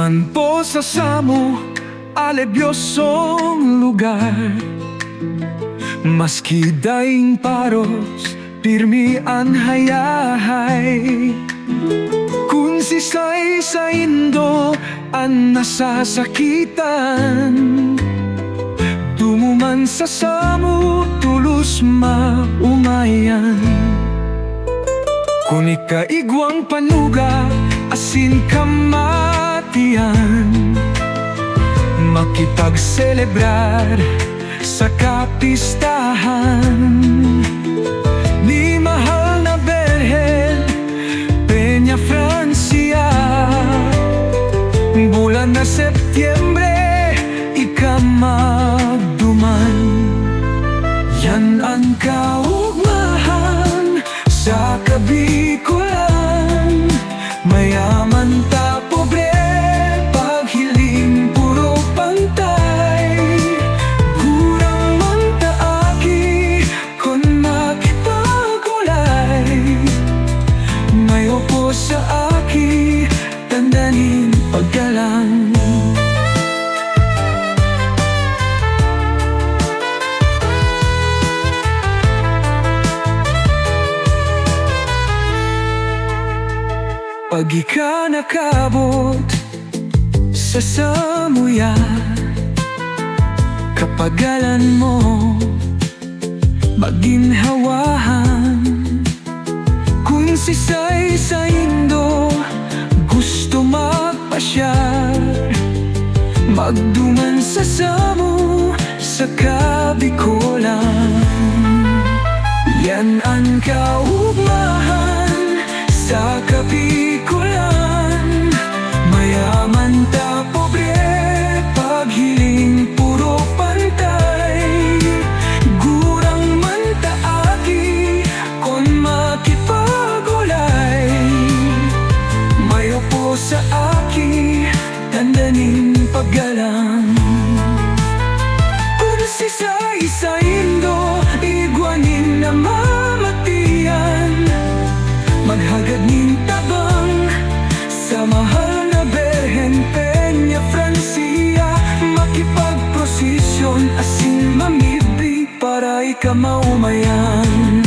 man po sa samo, alebyosong lugar, maski daing paros, pirmi ang hayahay. Kung sisay sa Indo ang nasasakitan, tumuman sa samo, tulus maumayan. Kung ikaigwang panuga, asin kamatian, makipagselebrar sa kapistahan. Ni mahal na Birhen Peña Francia, bulan na Setyembre, ika magduman. Yan ang kaugmahan sa Kabikulan, mayaman ta pobre, paghiling puro pantay. Gurang man ta aki, kon makipagulay, may upo sa aki, tandanin paggalang. Pag ika nakabot sa samuya, kapagalan mo maginhawahan. Kung sisay sa Indo gusto magpasyar, magduman sa samo sa Kabikulan. Yan ang kaugmahan sa Kabikulan, mayaman ta pobre, paghiling puro pantay. Gurang man ta aki, kon makipagulay, may upo sa aki, tandanin paggalang. Kung sisay sa Indo, igwanin na mamatian, maghagad ning tabang sa mahal na Birhen Peña Francia, makipagprosesyon asin mamibi para ika maumayan.